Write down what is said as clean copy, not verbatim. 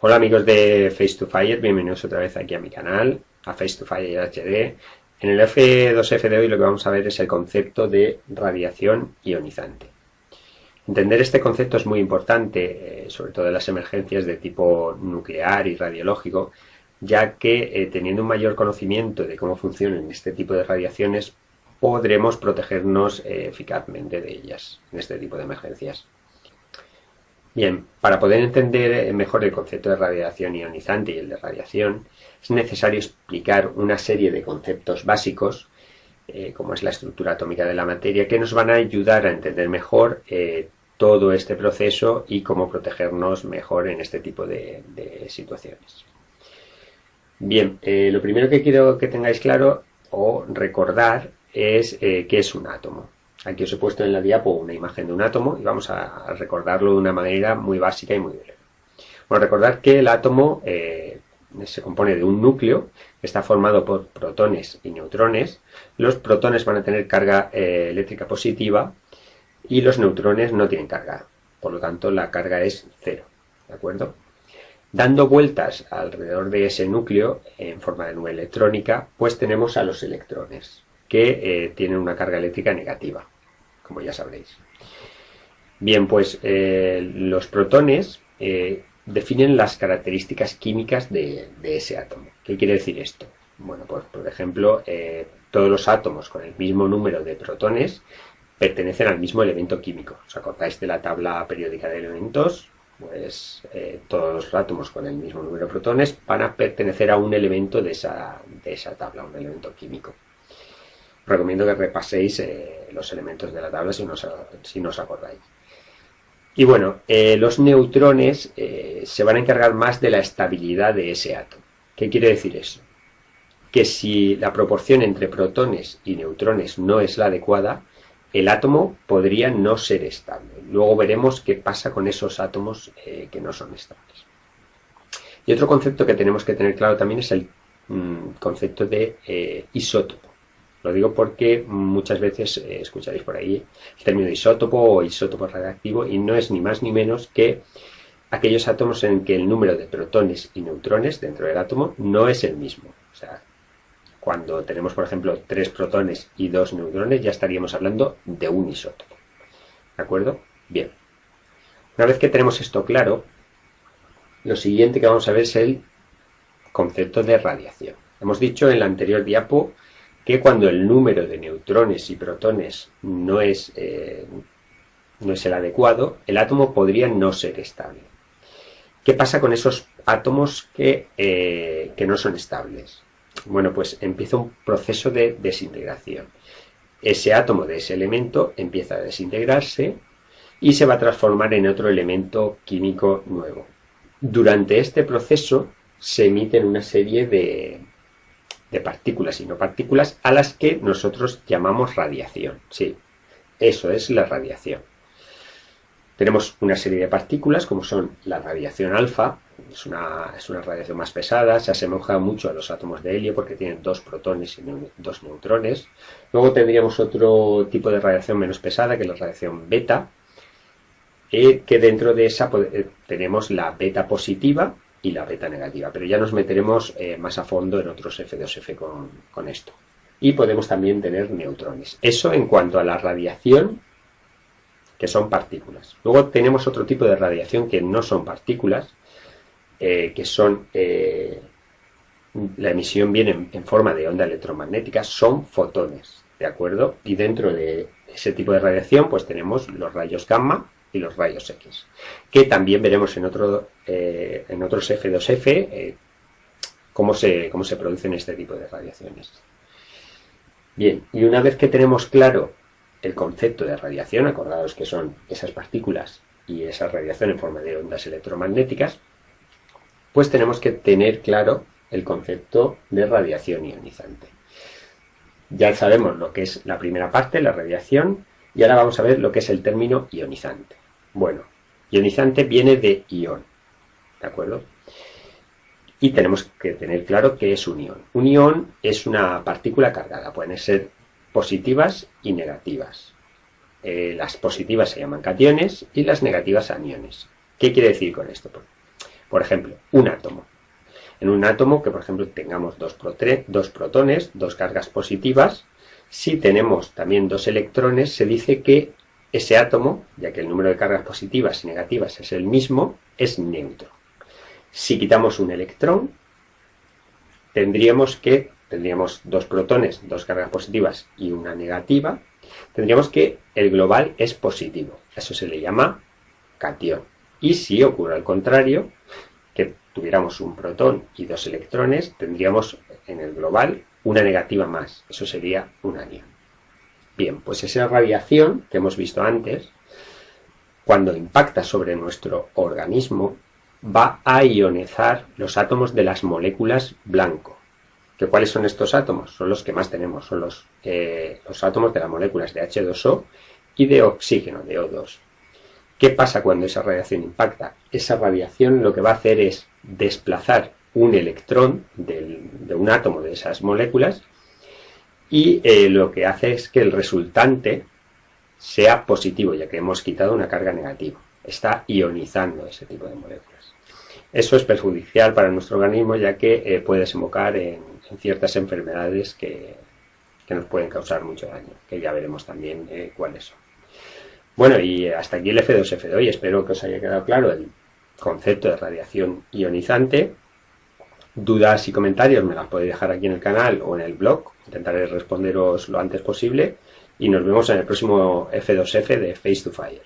Hola amigos de Face to Fire, bienvenidos otra vez aquí a mi canal, a Face to Fire HD. En el F2F de hoy lo que vamos a ver es el concepto de radiación ionizante. Entender este concepto es muy importante, sobre todo en las emergencias de tipo nuclear y radiológico, ya que teniendo un mayor conocimiento de cómo funcionan este tipo de radiaciones, podremos protegernos eficazmente de ellas en este tipo de emergencias. Bien, para poder entender mejor el concepto de radiación ionizante y el de radiación, es necesario explicar una serie de conceptos básicos, como es la estructura atómica de la materia, que nos van a ayudar a entender mejor todo este proceso y cómo protegernos mejor en este tipo de situaciones. Bien, lo primero que quiero que tengáis claro o recordar es qué es un átomo. Aquí os he puesto en la diapo una imagen de un átomo y vamos a recordarlo de una manera muy básica y muy breve. Bueno, recordad que el átomo se compone de un núcleo que está formado por protones y neutrones. Los protones van a tener carga eléctrica positiva y los neutrones no tienen carga. Por lo tanto, la carga es cero. ¿De acuerdo? Dando vueltas alrededor de ese núcleo en forma de nube electrónica, pues tenemos a los electrones, que tienen una carga eléctrica negativa, como ya sabréis. Bien, pues los protones definen las características químicas de ese átomo. ¿Qué quiere decir esto? Bueno, pues por ejemplo, todos los átomos con el mismo número de protones pertenecen al mismo elemento químico. ¿Os acordáis de la tabla periódica de elementos? Pues todos los átomos con el mismo número de protones van a pertenecer a un elemento de esa tabla, un elemento químico. Os recomiendo que repaséis los elementos de la tabla si no os acordáis. Y bueno, los neutrones se van a encargar más de la estabilidad de ese átomo. ¿Qué quiere decir eso? Que si la proporción entre protones y neutrones no es la adecuada, el átomo podría no ser estable. Luego veremos qué pasa con esos átomos que no son estables. Y otro concepto que tenemos que tener claro también es el concepto de isótopo. Lo digo porque muchas veces escucharéis por ahí el término isótopo o isótopo radiactivo y no es ni más ni menos que aquellos átomos en que el número de protones y neutrones dentro del átomo no es el mismo. O sea, cuando tenemos, por ejemplo, 3 protones y 2 neutrones, ya estaríamos hablando de un isótopo. ¿De acuerdo? Bien. Una vez que tenemos esto claro, lo siguiente que vamos a ver es el concepto de radiación. Hemos dicho en la anterior diapo que cuando el número de neutrones y protones no es el adecuado, el átomo podría no ser estable. ¿Qué pasa con esos átomos que no son estables? Bueno, pues empieza un proceso de desintegración. Ese átomo de ese elemento empieza a desintegrarse y se va a transformar en otro elemento químico nuevo. Durante este proceso se emiten una serie de partículas y no partículas a las que nosotros llamamos radiación. Sí, eso es la radiación. Tenemos una serie de partículas como son la radiación alfa, es una radiación más pesada, se asemeja mucho a los átomos de helio porque tienen 2 protones y 2 neutrones. Luego tendríamos otro tipo de radiación menos pesada que es la radiación beta, que dentro de esa tenemos la beta positiva y la beta negativa, pero ya nos meteremos más a fondo en otros F2F con esto. Y podemos también tener neutrones. Eso en cuanto a la radiación, que son partículas. Luego tenemos otro tipo de radiación que no son partículas, que son, la emisión viene en forma de onda electromagnética, son fotones, ¿de acuerdo? Y dentro de ese tipo de radiación pues tenemos los rayos gamma y los rayos X, que también veremos en otros F2F cómo se producen este tipo de radiaciones. Bien, y una vez que tenemos claro el concepto de radiación, acordaos que son esas partículas y esa radiación en forma de ondas electromagnéticas, pues tenemos que tener claro el concepto de radiación ionizante. Ya sabemos lo que es la primera parte, la radiación, y ahora vamos a ver lo que es el término ionizante. Bueno, ionizante viene de ión, ¿de acuerdo? Y tenemos que tener claro qué es un ión. Un ión es una partícula cargada, pueden ser positivas y negativas. Las positivas se llaman cationes y las negativas aniones. ¿Qué quiere decir con esto? Por ejemplo, un átomo. En un átomo que, por ejemplo, tengamos dos protones, dos cargas positivas, si tenemos también dos electrones, se dice que ese átomo, ya que el número de cargas positivas y negativas es el mismo, es neutro. Si quitamos un electrón, tendríamos dos protones, dos cargas positivas y una negativa, tendríamos que el global es positivo. Eso se le llama catión. Y si ocurre al contrario, que tuviéramos un protón y dos electrones, tendríamos en el global una negativa más. Eso sería un anión. Bien, pues esa radiación que hemos visto antes, cuando impacta sobre nuestro organismo, va a ionizar los átomos de las moléculas blanco. ¿Cuáles son estos átomos? Son los que más tenemos, son los átomos de las moléculas de H2O y de oxígeno, de O2. ¿Qué pasa cuando esa radiación impacta? Esa radiación lo que va a hacer es desplazar un electrón de un átomo de esas moléculas y lo que hace es que el resultante sea positivo, ya que hemos quitado una carga negativa. Está ionizando ese tipo de moléculas. Eso es perjudicial para nuestro organismo, ya que puede desembocar en ciertas enfermedades que nos pueden causar mucho daño, que ya veremos también cuáles son. Bueno, y hasta aquí el F2F de hoy. Espero que os haya quedado claro el concepto de radiación ionizante. Dudas y comentarios me las podéis dejar aquí en el canal o en el blog. Intentaré responderos lo antes posible y nos vemos en el próximo F2F de Face to Fire.